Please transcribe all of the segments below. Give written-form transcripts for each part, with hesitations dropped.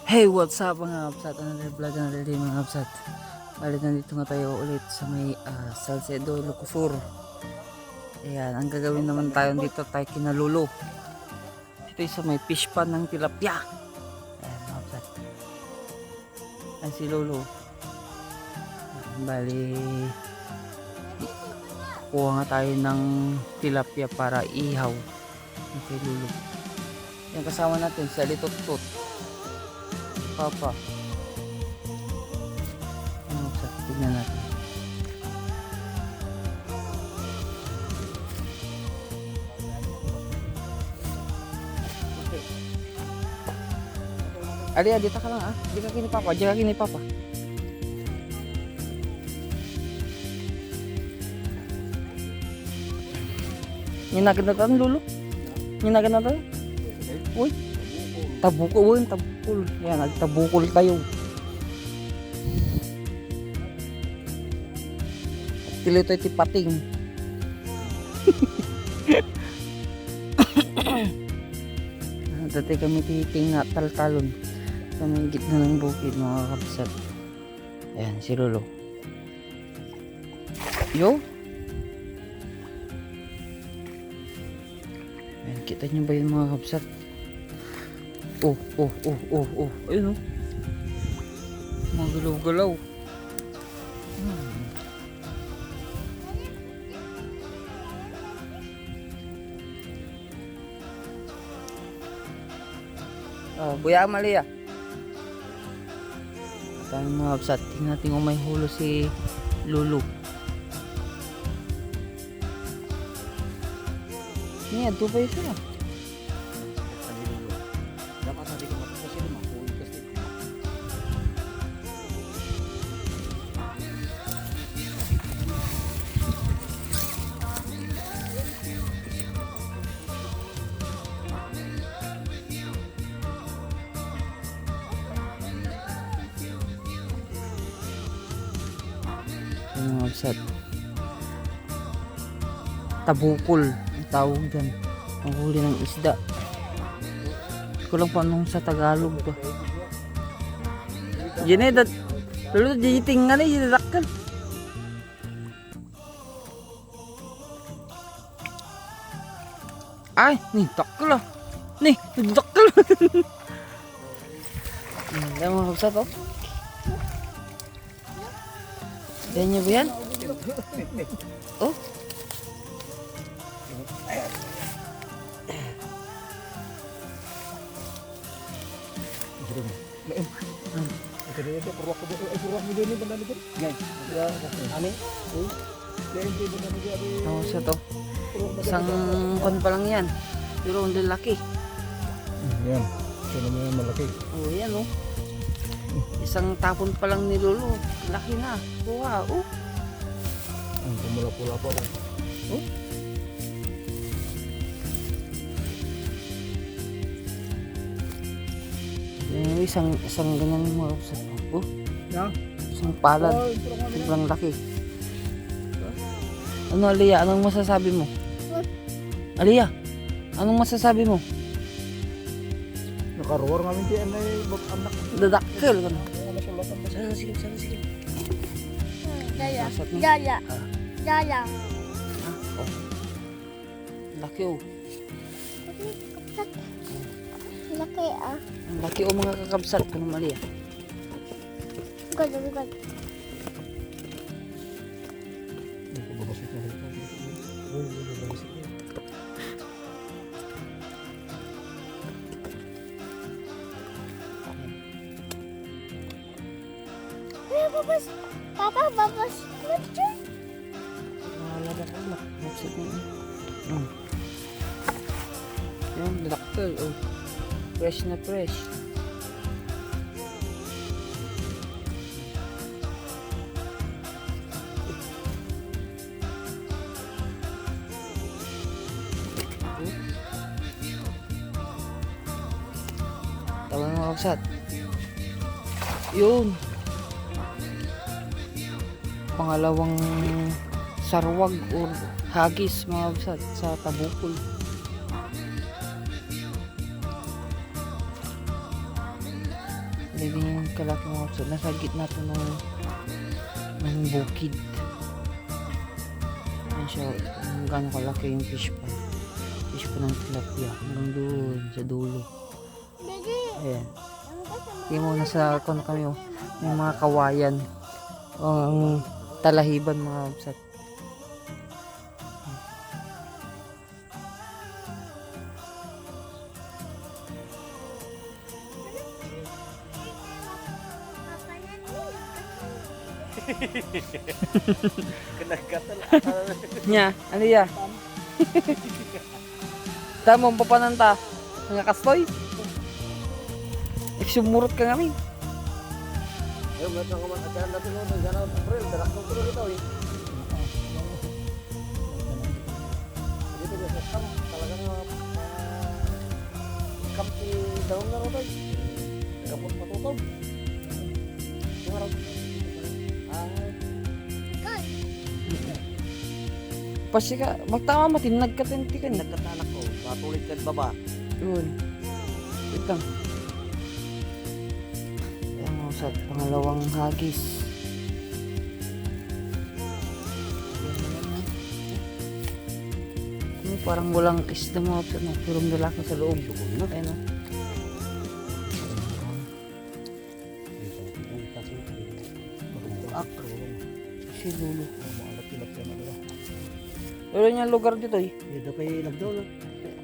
Hey, what's up mga kapsat? Another vlog, another day mga kapsat. Balik nandito nga tayo ulit sa may Salcedo, Lucusur. Ayan, ang gagawin naman tayo dito tayo kinalulo. Ito yung sa may fish pan ng tilapia. Ayan mga kapsat. Ayan si Lolo. Bali, kuha nga tayo ng tilapia para ihaw. Okay, Lolo. Ayan, kasama natin si Alitottot. Papa. Ano sa tignan natin. Ali, dito ka lang ah. Di ka kini Papa, diyan ka kini Papa. Ninagan na tayo, Lolo. Ninagan na tayo. Uy. Tabukol, tabukol. Yan, nagtabukol tayo. Tilo ito tipating. Dati kami titing na taltalon sa may gitna ng bukid mga kapsat. Ayan, si Lolo. Yo. Ayan, kita nyo ba yun mga kapsat? Oh. Ayun oh. Magalaw-galaw. Buya Malia. Tayo mga kapsat. Tingnan natin kung may hulo si Lulu. Niya, dupay siya. Mga kapsat, tabukol ang tawag dyan, ang huli ng isda. Hindi ko lang pa anong sa Tagalog ba. Yan eh, lalo jiting nga na yidakal. Ay, nih takal ah. Nih, dakal. Yan mga kapsat oh. Yan niyo ba yan? Oh. Oh, sa to. Isang kon pa lang yan. Pero ang lalaki. Yan. Ito naman yan malaki. Oh, yan oh. Isang tapon pa lang ni Lolo. Laki na. Wow. Oh. Ang pumula-pula pa rin. Oh. Isang ganyan mo. Oh. Yeah. Isang palad. Sobrang laki. Ano Alia? Anong masasabi mo? Alia? Anong masasabi mo? Nakaruwar nga minti yan ay anak. Dadakkel ka na. Sana Sige. Daya. Masat ni? Daya. Ah. Daya. Oh. Laki oh. Laki ah. Ang laki oh mga kakabsat ko ng Alia. Good. Babasik na rin. Babasik na. Babas. Papa, babas. Lucu. Nalaga ka na. Mapsit na yun. Yan, dadakkel oh. Fresh na fresh. Tama mga kapsat. Yun. Pangalawang sarwag or hagis mga kapsat sa tabukol. Hindi din yung kalaki mga kapsat. Nasa gitna to ng bukid. Ayan siya, kung gaano kalaki yung fish pan. Fish pan ng tilapia. Hanggang doon, sa dulo. Daddy, Ayan. ang kasama Hindi mo nasa kon kami oh. May mga kawayan. Ang talahiban mga kapsat. Kanagkatal. Nya, ano ya? Tamo pa pananta. Nga kastoy. Iksumurot ka ngamin. Ayun, meron ka man. At yan natin noon. Ang ganaw ng April. Darak ng tuloy ito eh. Dito ba sa kam? Talagang kampi daw na rin ito eh. Kapot matutob. Sumarap. Pasi ka, magtama matinag ka tenti ka ni. Nagkatanak ko. Matulit ka baba. Yun. Wait lang. Ayan mo sa pangalawang hagis. Ano, parang walang isda mo. Puro lalaki sa loob. Ayun o. Si Lulu. Lolo niya lugar dito eh. Dito kay Lagdaw na.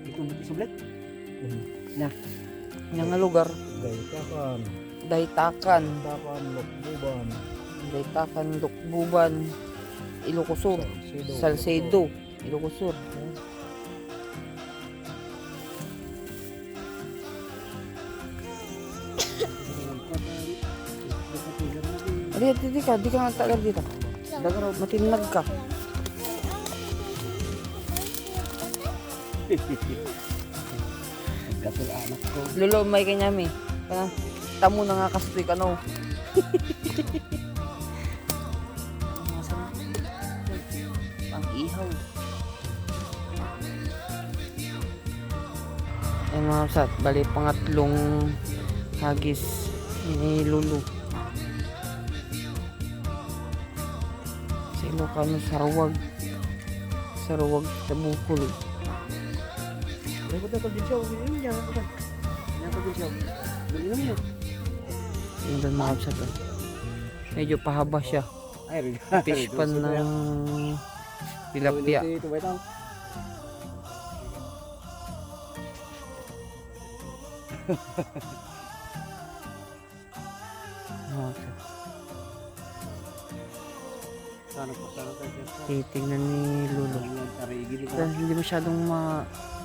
Dito mo sublet. Niya nga lugar. Gaytakan. Daytakan. Takan. Lokbuban. Daytakan, Lukbuban, Ilocosur, Salcedo, Ilocosur. Di ka nga tagal dito. Dagaraw, matinag ka. Nagkatul anak ko. Lolo, may kanyami. Tamo na nga kastoy ka no. Pang ihaw. Ay mga kapsat, bali pangatlong hagis ni Lulu. Sa Ilocano, Sarawag, Tabukol. Ay, ko tatal din siya. Yun niya. Niya ko din siya. Ganyan niya. Yung doon mga kapsat. Medyo pahaba siya. Ay, Fish pan ng tilapia. Ito ba ito? Mga kapsat. Sana po, sana tayo. Titingnan ni Lulu. Tarigil ko. Dahil hindi masyadong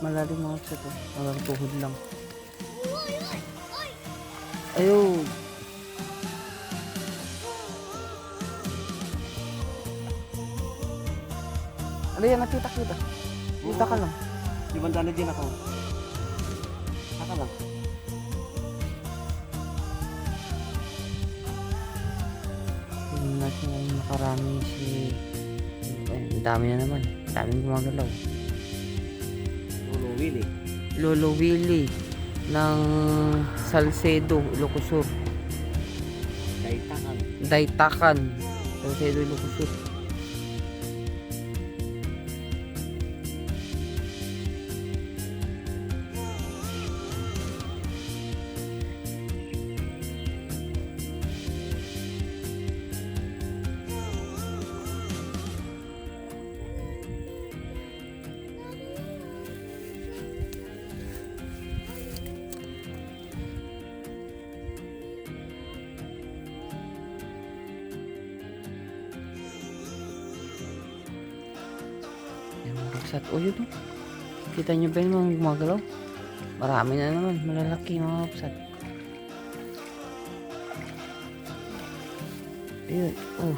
malalim mga kapsat. Hanggang tuhod lang. Ayun. Ano yan? Nakita kita. Kita ka lang. Di ba dala din ako? Saka lang. Tingnan natin kung nakarami si... Ay, ang dami na naman. Ang daming gumagalaw. Lolo Willy. Lolo Willy ng Salcedo, Ilocosur. Gaytakan. Daytakan, Salcedo, Ilocosur. Sat, oh yun oh. Kita nyo ba yung mga gumagalaw? Marami na naman, malalaki mga kapsat. Ayun, oh.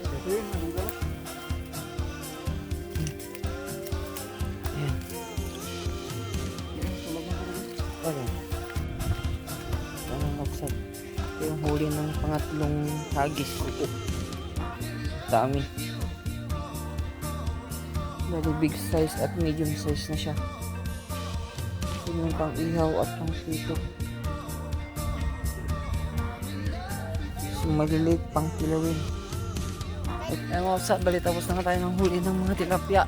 Ito yun, ano ba? Ayan. Ano? Mga kapsat. Ito yung huli ng pangatlong hagis. Dami. Very big size at medium size na siya. yung pang ihaw at pang pito. So maliliit pang kilawin. Ayan mga kapsat, bali tapos na nga tayo ng huli ng mga tilapia.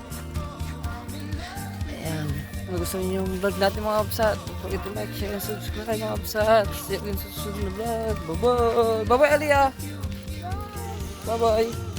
Ayan. Kung gusto niyo yung vlog natin mga kapsat, huwag ito like, share, and subscribe mga kapsat. See you again sa susunod na vlog. Bye bye! Bye bye Aliyah! Bye bye!